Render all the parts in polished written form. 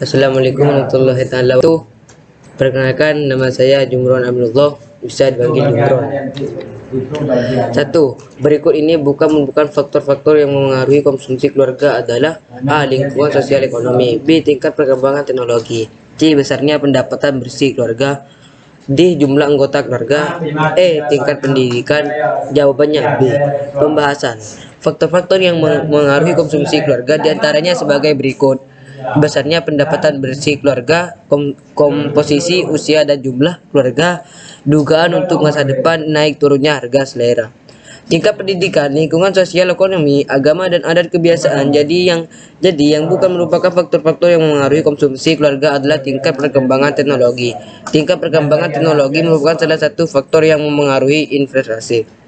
Assalamualaikum warahmatullahi wabarakatuh. Perkenalkan, nama saya Jumron Abdullah, bisa dipanggil Jumron. 1. Berikut ini bukan faktor-faktor yang mempengaruhi konsumsi keluarga adalah: A. Lingkungan sosial ekonomi, B. Tingkat perkembangan teknologi, C. Besarnya pendapatan bersih keluarga, D. Jumlah anggota keluarga, E. Tingkat pendidikan. Jawabannya B. Pembahasan faktor-faktor yang mengaruhi konsumsi keluarga diantaranya sebagai berikut: besarnya pendapatan bersih keluarga, komposisi usia dan jumlah keluarga, dugaan untuk masa depan, naik turunnya harga selera. Tingkat pendidikan, lingkungan sosial ekonomi, agama dan adat kebiasaan. Jadi yang bukan merupakan faktor-faktor yang mengaruhi konsumsi keluarga adalah tingkat perkembangan teknologi. Tingkat perkembangan teknologi merupakan salah satu faktor yang memengaruhi investasi.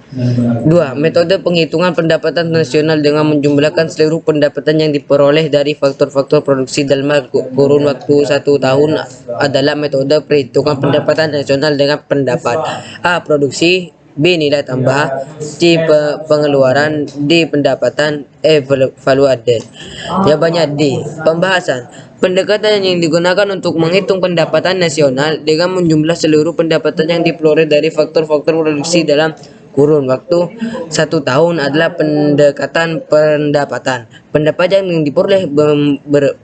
2. Metode penghitungan pendapatan nasional dengan menjumlahkan seluruh pendapatan yang diperoleh dari faktor-faktor produksi dalam kurun waktu 1 tahun adalah metode perhitungan pendapatan nasional dengan pendapat: A. Produksi, B. Nilai tambah, C. Pengeluaran, D. Pendapatan, E. Value added. Jawabannya D. Pembahasan pendekatan yang digunakan untuk menghitung pendapatan nasional dengan menjumlah seluruh pendapatan yang diperoleh dari faktor-faktor produksi dalam kurun waktu 1 tahun adalah pendekatan pendapatan. Pendapatan yang diperoleh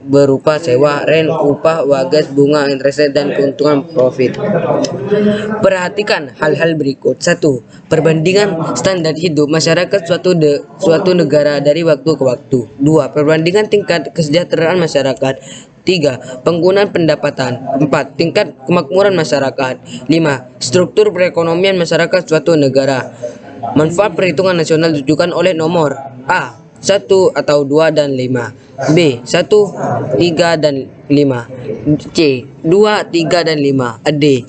berupa sewa, rent, upah, wages, bunga, interest, dan keuntungan profit. Perhatikan hal-hal berikut. 1. Perbandingan standar hidup masyarakat suatu negara dari waktu ke waktu. 2. Perbandingan tingkat kesejahteraan masyarakat. 3. Penggunaan pendapatan. 4. Tingkat kemakmuran masyarakat. 5. Struktur perekonomian masyarakat suatu negara. Manfaat perhitungan nasional ditujukan oleh nomor A. 1 atau 2 dan 5, B. 1, 3 dan 5, C. 2, 3 dan 5, D.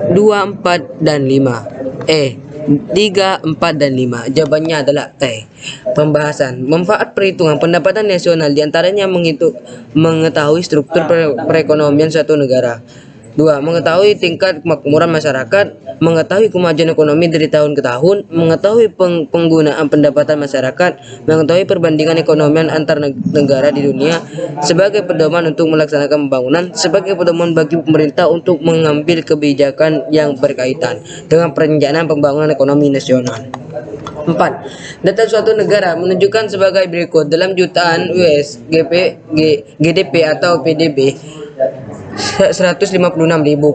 2, 4 dan 5, E. 3, 4 dan 5. Jawabannya adalah E. Pembahasan manfaat perhitungan pendapatan nasional diantaranya mengetahui struktur perekonomian suatu negara. 2. Mengetahui tingkat kemakmuran masyarakat, mengetahui kemajuan ekonomi dari tahun ke tahun, mengetahui penggunaan pendapatan masyarakat, mengetahui perbandingan ekonomi antar negara di dunia sebagai pedoman untuk melaksanakan pembangunan, sebagai pedoman bagi pemerintah untuk mengambil kebijakan yang berkaitan dengan perencanaan pembangunan ekonomi nasional. 4. Data suatu negara menunjukkan sebagai berikut: dalam jutaan US, GDP atau PDB 156.000,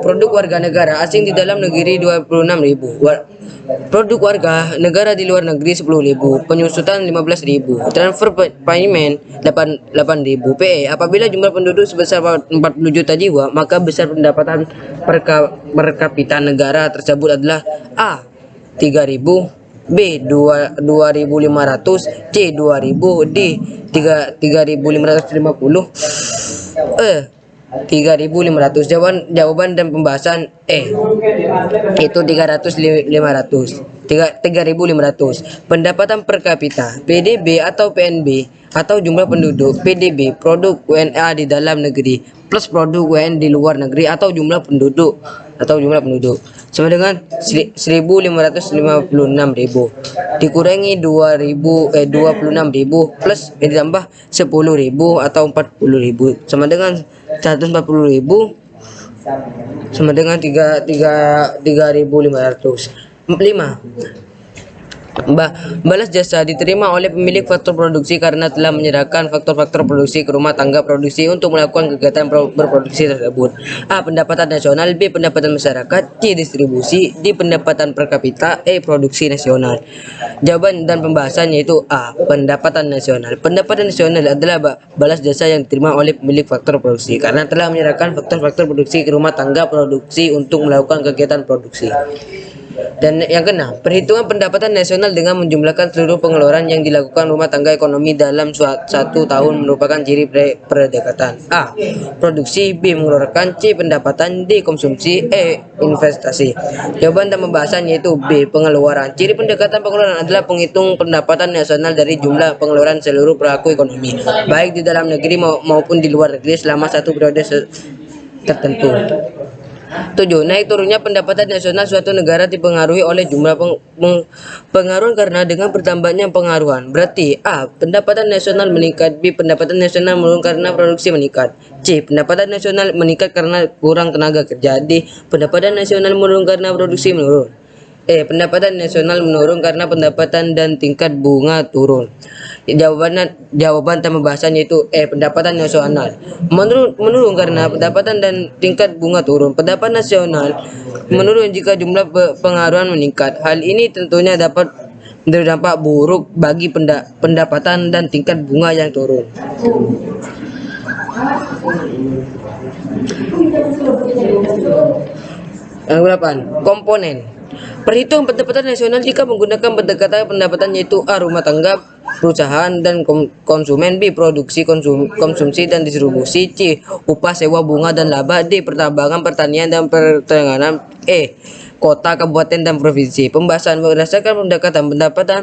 produk warga negara asing di dalam negeri 26.000, produk warga negara di luar negeri 10.000, penyusutan 15.000, transfer payment 8.000, PE. Apabila jumlah penduduk sebesar 40 juta jiwa, maka besar pendapatan per kapita negara tersebut adalah: A. 3.000, B. 2.500, C. 2.000, D. 3.550, E. 3.500. Jawaban dan pembahasan E. Itu 3.500. Pendapatan per kapita, PDB atau PNB, atau jumlah penduduk. PDB, produk WNA di dalam negeri, plus produk WN di luar negeri atau jumlah penduduk sama dengan 1.556.000 dikurangi 26.000 plus ditambah 10.000 atau 40.000 sama dengan 140.000 sama dengan 3.500. 5. Balas jasa diterima oleh pemilik faktor produksi karena telah menyerahkan faktor-faktor produksi ke rumah tangga produksi untuk melakukan kegiatan berproduksi tersebut. A. Pendapatan nasional, B. Pendapatan masyarakat, C. Distribusi, D. Pendapatan per kapita, E. Produksi nasional. Jawaban dan pembahasannya yaitu A. Pendapatan nasional. Pendapatan nasional adalah balas jasa yang diterima oleh pemilik faktor produksi karena telah menyerahkan faktor-faktor produksi ke rumah tangga produksi untuk melakukan kegiatan produksi. Dan yang keenam, perhitungan pendapatan nasional dengan menjumlahkan seluruh pengeluaran yang dilakukan rumah tangga ekonomi dalam 1 tahun merupakan ciri pendekatan: A. Produksi, B. Mengeluarkan, C. Pendapatan, D. Konsumsi, E. Investasi. Jawaban dan pembahasan yaitu B. Pengeluaran. Ciri pendekatan pengeluaran adalah penghitung pendapatan nasional dari jumlah pengeluaran seluruh pelaku ekonomi, baik di dalam negeri maupun di luar negeri selama satu periode tertentu. 7. Naik turunnya pendapatan nasional suatu negara dipengaruhi oleh jumlah pengaruhan karena dengan bertambahnya pengaruhan. Berarti A. Pendapatan nasional meningkat. B. Pendapatan nasional menurun karena produksi meningkat. C. Pendapatan nasional meningkat karena kurang tenaga kerja. D. Pendapatan nasional menurun karena produksi menurun. E. Pendapatan nasional menurun karena pendapatan dan tingkat bunga turun. Jawaban tambah bahasanya itu pendapatan nasional menurun karena pendapatan dan tingkat bunga turun. Pendapatan nasional menurun jika jumlah pengaruhan meningkat. Hal ini tentunya dapat berdampak buruk bagi pendapatan dan tingkat bunga yang turun. Yang 8. Komponen. Perhitung pendapatan nasional jika menggunakan pendekatan pendapatan yaitu A. Rumah tangga, perusahaan dan konsumen. B. Produksi, konsumsi dan distribusi. C. Upah, sewa, bunga dan laba. D. Pertambangan, pertanian dan perdagangan. E. Kota, kabupaten dan provinsi. Pembahasan berdasarkan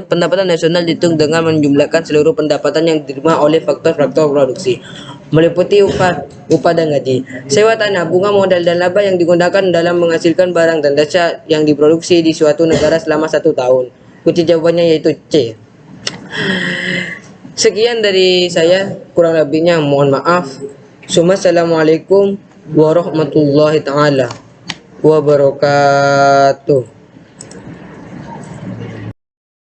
pendapatan nasional dihitung dengan menjumlahkan seluruh pendapatan yang diterima oleh faktor-faktor produksi, meliputi upah dan gaji, sewa tanah, bunga modal dan laba yang digunakan dalam menghasilkan barang dan jasa yang diproduksi di suatu negara selama 1 tahun. Kunci jawabannya yaitu C. Sekian dari saya, kurang lebihnya mohon maaf. Assalamualaikum warahmatullahi taala wabarakatuh.